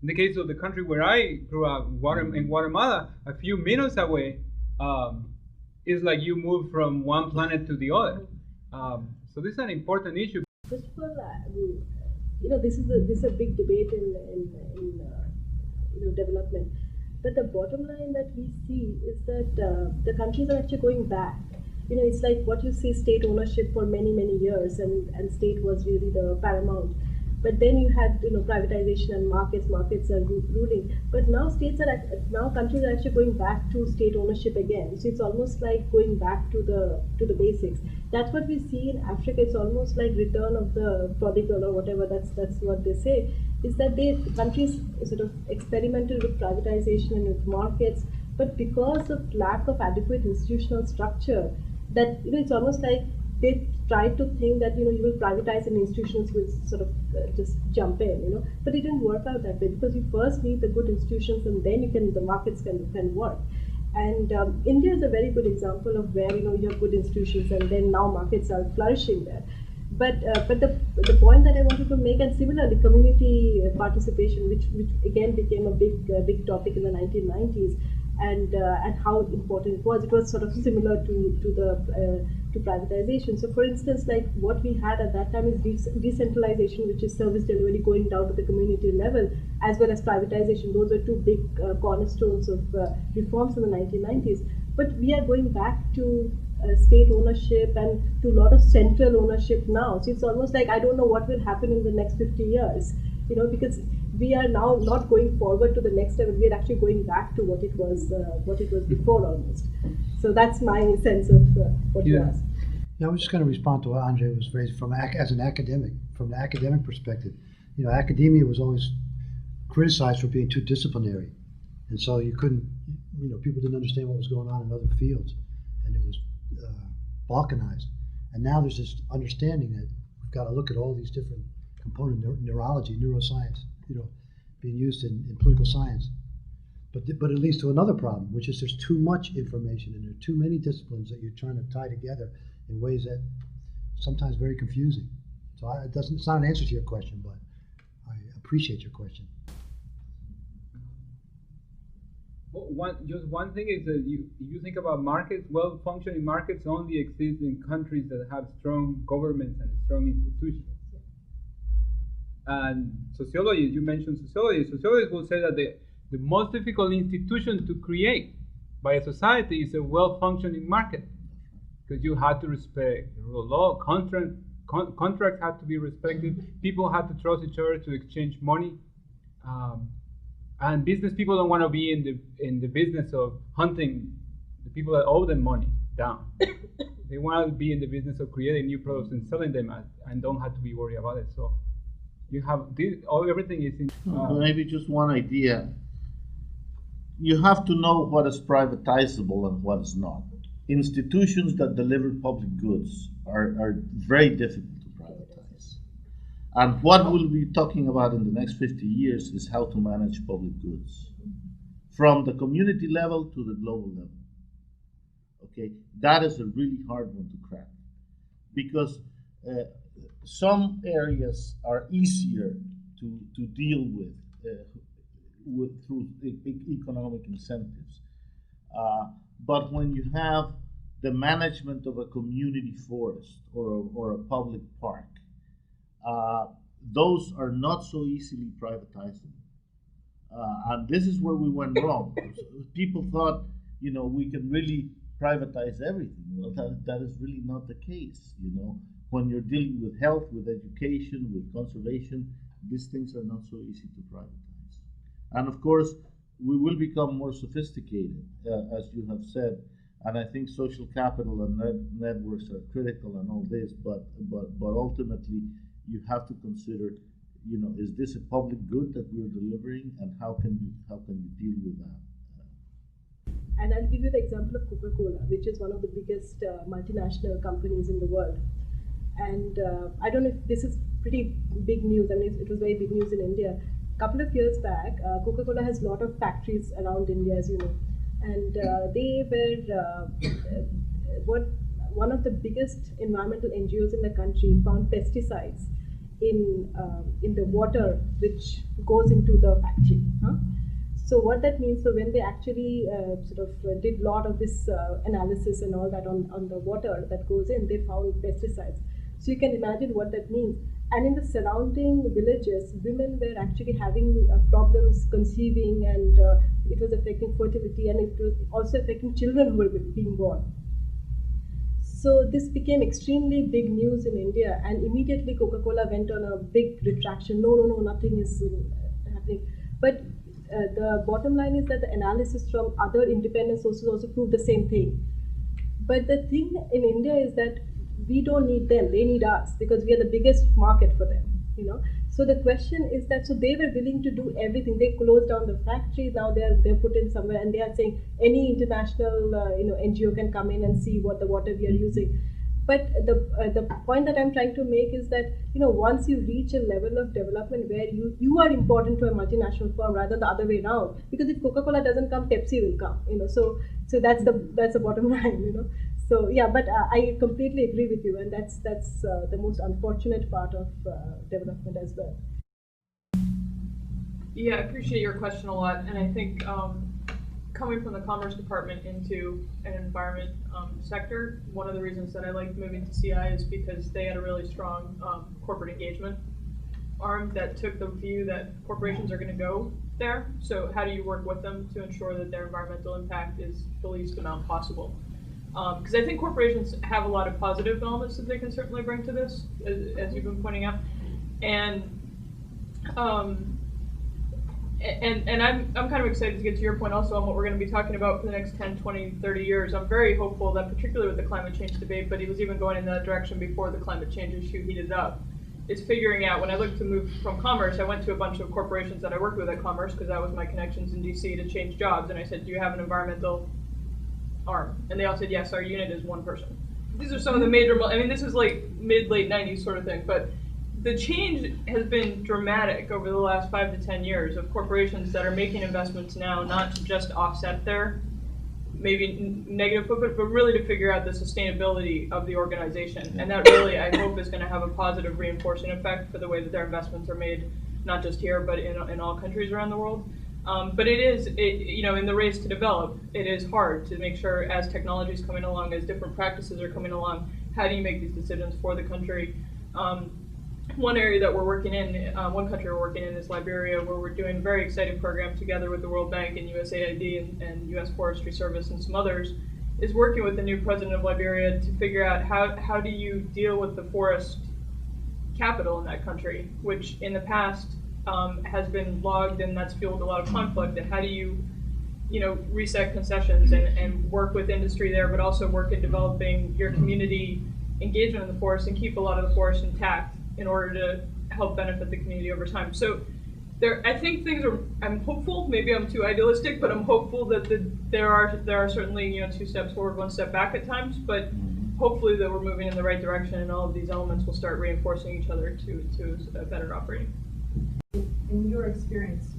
in the case of the country where I grew up, in Guatemala, a few minutes away, it's like you move from one planet to the other. So this is an important issue. First of all, this is a big debate in development. But the bottom line that we see is that the countries are actually going back. It's like what you see, state ownership for many, many years, and state was really the paramount. But then you had privatization and markets are ruling. But now countries are actually going back to state ownership again. So it's almost like going back to the basics. That's what we see in Africa. It's almost like return of the prodigal or whatever. That's what they say. Is that countries sort of experimented with privatization and with markets, but because of lack of adequate institutional structure, that it's almost like they tried to think that you will privatize and institutions will sort of just jump in, but it didn't work out that way, because you first need the good institutions and then the markets can work. And India is a very good example of where you have good institutions and then now markets are flourishing there. But the point that I wanted to make, and similarly to participation, which again became a big topic in the 1990s, and how important it was sort of similar to privatization. So for instance, like what we had at that time is decentralization, which is service delivery going down to the community level, as well as privatization. Those are two big cornerstones of reforms in the 1990s. But we are going back to state ownership and to a lot of central ownership now. So it's almost like I don't know what will happen in the next 50 years, because we are now not going forward to the next level. We are actually going back to what it was before almost. So that's my sense of what you asked. Yeah, I was just going to respond to what Andre was raised from as an academic, from the academic perspective. Academia was always criticized for being too disciplinary, and so you couldn't, people didn't understand what was going on in other fields, and it was balkanized. And now there's this understanding that we've got to look at all these different components, neurology, neuroscience, being used in political science. But it leads to another problem, which is there's too much information and there are too many disciplines that you're trying to tie together in ways that sometimes very confusing. So it's not an answer to your question, but I appreciate your question. Well, one thing is that you think about markets. Well-functioning markets only exist in countries that have strong governments and strong institutions. And sociology, you mentioned sociology. Sociologists will say that the most difficult institution to create by a society is a well-functioning market, because you have to respect the rule of law, contracts have to be respected, people have to trust each other to exchange money, and business people don't want to be in the business of hunting the people that owe them money down. They want to be in the business of creating new products and selling them and don't have to be worried about it. So you have everything is in. Maybe just one idea. You have to know what is privatizable and what is not. Institutions that deliver public goods are very difficult to privatize. And what we'll be talking about in the next 50 years is how to manage public goods from the community level to the global level. Okay, that is a really hard one to crack, because some areas are easier to deal with through economic incentives. But when you have the management of a community forest or a public park, those are not so easily privatizable. And this is where we went wrong. People thought, we can really privatize everything. Well, that is really not the case. When you're dealing with health, with education, with conservation, these things are not so easy to privatize. And of course, we will become more sophisticated, as you have said. And I think social capital and networks are critical and all this, but ultimately you have to consider, is this a public good that we're delivering, and how can you deal with that? And I'll give you the example of CocaCola, which is one of the biggest multinational companies in the world. And I don't know if this is pretty big news. I mean, it was very big news in India. A couple of years back, Coca-Cola has a lot of factories around India, as you know, and they were one of the biggest environmental NGOs in the country found pesticides in the water which goes into the factory. So what that means, so when they actually did a lot of this analysis and all that on the water that goes in, they found pesticides. So you can imagine what that means. And in the surrounding villages, women were actually having problems conceiving, and it was affecting fertility, and it was also affecting children who were being born. So this became extremely big news in India, and immediately Coca-Cola went on a big retraction. No, nothing is happening. But the bottom line is that the analysis from other independent sources also proved the same thing. But the thing in India is that we don't need them, they need us, because we are the biggest market for them, you know. So the question is that, so they were willing to do everything. They closed down the factories, now they're put in somewhere, and they are saying any international NGO can come in and see what the water we are using. But the point that I'm trying to make is that, you know, once you reach a level of development where you are important to a multinational firm rather than the other way around, because if Coca-Cola doesn't come, Pepsi will come, you know. So that's the bottom line, you know. So yeah, but I completely agree with you, and that's the most unfortunate part of development as well. Yeah, I appreciate your question a lot, and I think coming from the Commerce Department into an environment sector, one of the reasons that I liked moving to CI is because they had a really strong corporate engagement arm that took the view that corporations are going to go there. So how do you work with them to ensure that their environmental impact is the least amount possible? Because I think corporations have a lot of positive elements that they can certainly bring to this, as you've been pointing out, and I'm kind of excited to get to your point also on what we're going to be talking about for the next 10, 20, 30 years. I'm very hopeful that, particularly with the climate change debate, but it was even going in that direction before the climate change issue heated up, is figuring out, when I looked to move from Commerce, I went to a bunch of corporations that I worked with at Commerce, because that was my connections in DC to change jobs, and I said, do you have an environmental arm? And they all said, yes, our unit is one person. These are some of the major, I mean, this is like late 90s sort of thing, but the change has been dramatic over the last 5 to 10 years of corporations that are making investments now, not to just offset their maybe negative footprint, but really to figure out the sustainability of the organization. And that really, I hope, is going to have a positive reinforcing effect for the way that their investments are made, not just here, but in all countries around the world. But you know, in the race to develop, it is hard to make sure, as technology is coming along, as different practices are coming along, how do you make these decisions for the country? One area that we're working in, one country we're working in is Liberia, where we're doing a very exciting program together with the World Bank and USAID and US Forestry Service and some others, is working with the new president of Liberia to figure out how do you deal with the forest capital in that country, which in the past has been logged, and that's fueled a lot of conflict. And how do you reset concessions and work with industry there, but also work in developing your community engagement in the forest and keep a lot of the forest intact in order to help benefit the community over time. So I think I'm hopeful, maybe I'm too idealistic, but I'm hopeful that there are certainly 2 steps forward, 1 step back at times, but hopefully that we're moving in the right direction, and all of these elements will start reinforcing each other to a better operating. In your experience,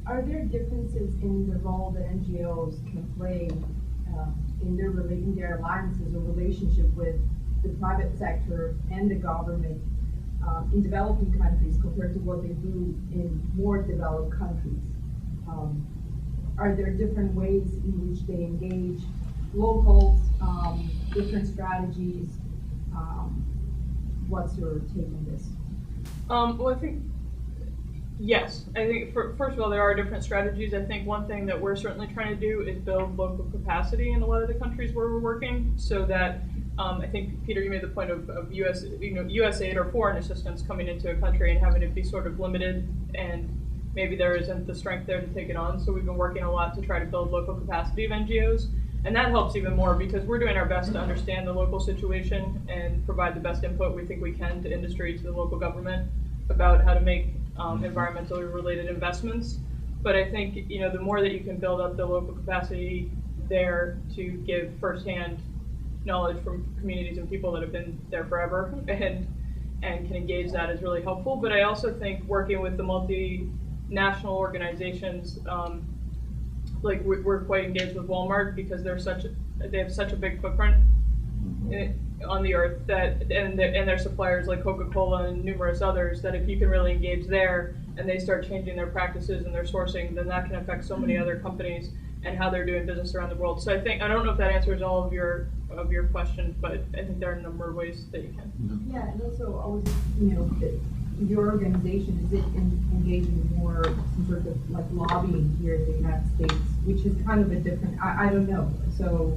are there differences in the role that NGOs can play in their alliances or relationship with the private sector and the government in developing countries compared to what they do in more developed countries? Are there different ways in which they engage locals, different strategies? What's your take on this? Well, I think, yes. I think, first of all, there are different strategies. I think one thing that we're certainly trying to do is build local capacity in a lot of the countries where we're working, so that I think, Peter, you made the point of US aid or foreign assistance coming into a country and having it be sort of limited, and maybe there isn't the strength there to take it on. So we've been working a lot to try to build local capacity of NGOs, and that helps even more because we're doing our best to understand the local situation and provide the best input we think we can to industry, to the local government, about how to make environmentally related investments. But I think the more that you can build up the local capacity there to give firsthand knowledge from communities and people that have been there forever and can engage that is really helpful. But I also think working with the multinational organizations, like we're quite engaged with Walmart because they have such a big footprint on the earth that, and their suppliers like CocaCola and numerous others, that if you can really engage there and they start changing their practices and their sourcing, then that can affect so many other companies and how they're doing business around the world. So I don't know if that answers all of your questions, but I think there are a number of ways that you can. Yeah, and also I was, your organization, is it engaging more some sort of like lobbying here in the United States, which is kind of a different, I don't know. So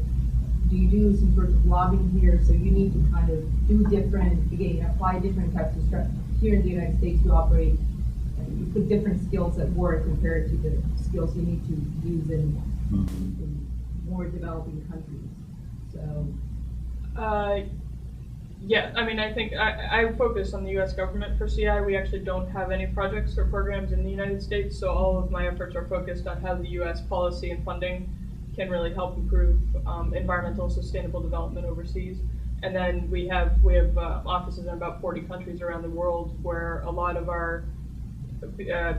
do you do some sort of lobbying here? So you need to kind of do different, again, apply different types of strategy. Here in the United States, you operate, you put different skills at work compared to the skills you need to use in more developing countries. So. Yeah, I mean, I think I focus on the U.S. government for CI. We actually don't have any projects or programs in the United States, so all of my efforts are focused on how the U.S. policy and funding can really help improve environmental and sustainable development overseas. And then we have offices in about 40 countries around the world, where a lot of our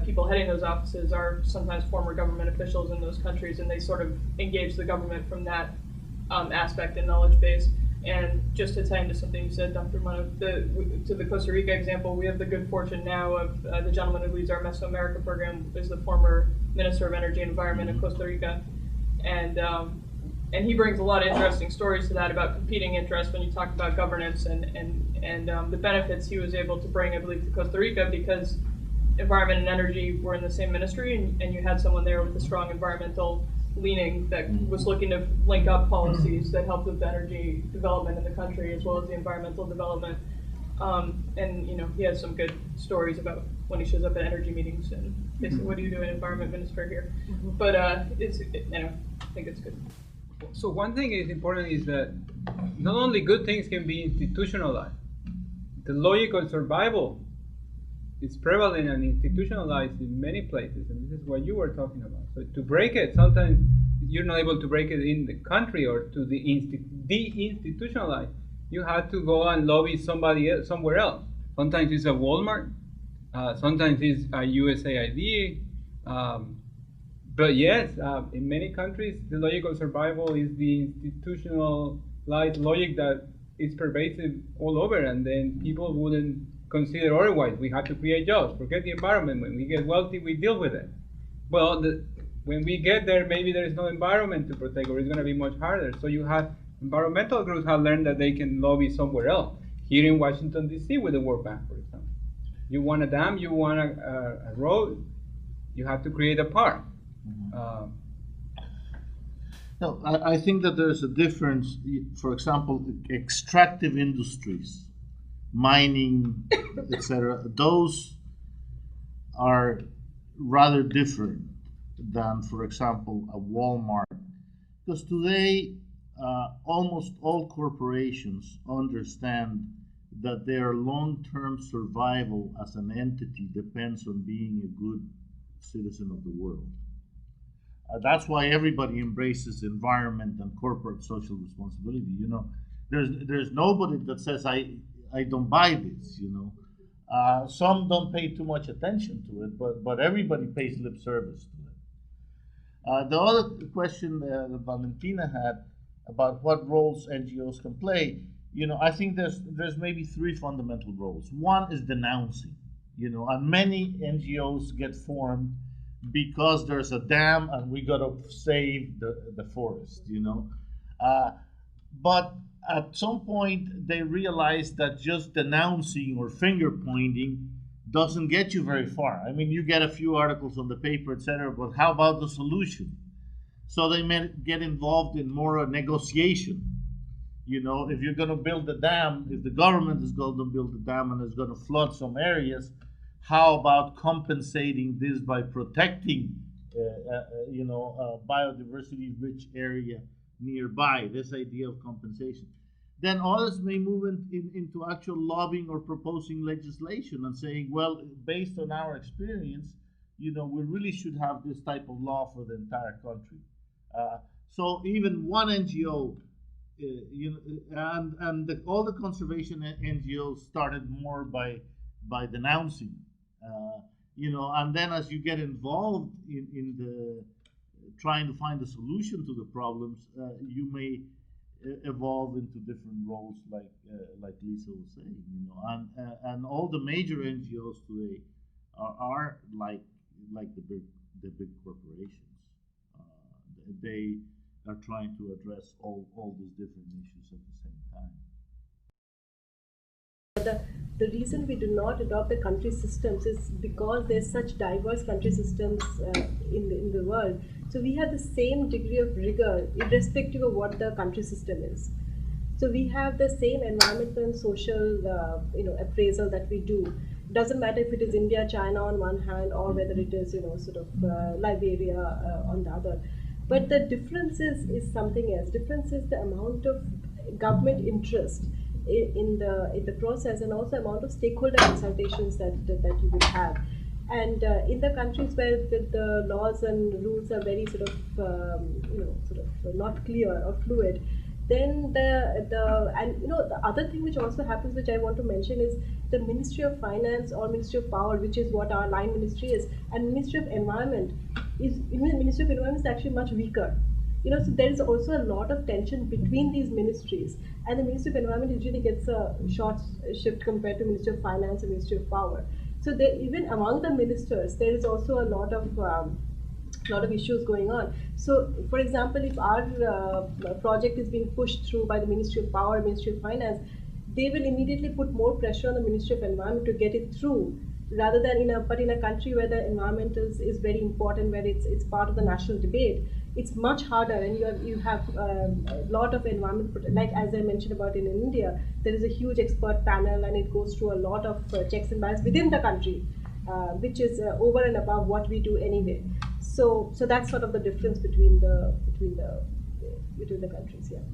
people heading those offices are sometimes former government officials in those countries, and they sort of engage the government from that aspect and knowledge base. And just to tie into something you said, Dr. Mano, to the Costa Rica example, we have the good fortune now of the gentleman who leads our Mesoamerica program is the former Minister of Energy and Environment in Costa Rica. And he brings a lot of interesting stories to that about competing interests when you talk about governance and the benefits he was able to bring, I believe, to Costa Rica, because environment and energy were in the same ministry, and you had someone there with a strong environmental leaning that was looking to link up policies that helped with energy development in the country as well as the environmental development. And he has some good stories about when he shows up at energy meetings and basically, what do you do, an environment minister here? But I think it's good. So one thing is important is that not only good things can be institutionalized, the logic of survival is prevalent and institutionalized in many places, and this is what you were talking about. So to break it, sometimes you're not able to break it in the country or to de-institutionalize. You have to go and lobby somebody else, somewhere else. Sometimes it's a Walmart, sometimes it's a USAID. But yes, in many countries, the logic of survival is the institutionalized logic that is pervasive all over, and then people wouldn't consider otherwise. We have to create jobs. Forget the environment. When we get wealthy, we deal with it. Well, when we get there, maybe there is no environment to protect, or it's going to be much harder. So you have environmental groups have learned that they can lobby somewhere else. Here in Washington, D.C. with the World Bank, for example. You want a dam, you want a road, you have to create a park. No, I think that there's a difference. For example, extractive industries, mining, etc. Those are rather different than, for example, a Walmart, because today almost all corporations understand that their long-term survival as an entity depends on being a good citizen of the world. That's why everybody embraces environment and corporate social responsibility. There's nobody that says I don't buy this. Some don't pay too much attention to it, but everybody pays lip service to it. The other question that Valentina had about what roles NGOs can play, I think there's maybe three fundamental roles. One is denouncing, and many NGOs get formed because there's a dam and we got to save the forest, but at some point they realize that just denouncing or finger pointing doesn't get you very far. I mean, you get a few articles on the paper, etc., but how about the solution? So they may get involved in more a negotiation. If you're going to build a dam, if the government is going to build a dam and is going to flood some areas, how about compensating this by protecting, biodiversity-rich area nearby? This idea of compensation. Then others may move into actual lobbying or proposing legislation and saying, well, based on our experience, we really should have this type of law for the entire country. So even one NGO all the conservation NGOs started more by denouncing, and then as you get involved in the trying to find a solution to the problems, you may evolve into different roles, like Lisa was saying, and all the major NGOs today are like the big corporations. They are trying to address all these different issues at the same time. The reason we do not adopt the country systems is because there's such diverse country systems in the world. So we have the same degree of rigor irrespective of what the country system is. So we have the same environmental and social appraisal that we do. Doesn't matter if it is India, China on one hand, or whether it is Liberia on the other. But the difference is something else. Difference is the amount of government interest in the process, and also amount of stakeholder consultations that you would have. And in the countries where the laws and rules are very not clear or fluid, then the other thing which also happens, which I want to mention, is the Ministry of Finance or Ministry of Power, which is what our line ministry is, and Ministry of Environment is actually much weaker. So there is also a lot of tension between these ministries, and the Ministry of Environment usually gets a short shift compared to Ministry of Finance and Ministry of Power. So even among the ministers, there is also a lot of issues going on. So, for example, if our project is being pushed through by the Ministry of Power, Ministry of Finance, they will immediately put more pressure on the Ministry of Environment to get it through, rather than in a country where the environment is very important, where it's part of the national debate. It's much harder, and you have a lot of environment, like as I mentioned about in India, there is a huge expert panel, and it goes through a lot of checks and balances within the country, which is over and above what we do anyway. So that's sort of the difference between the countries. Yeah.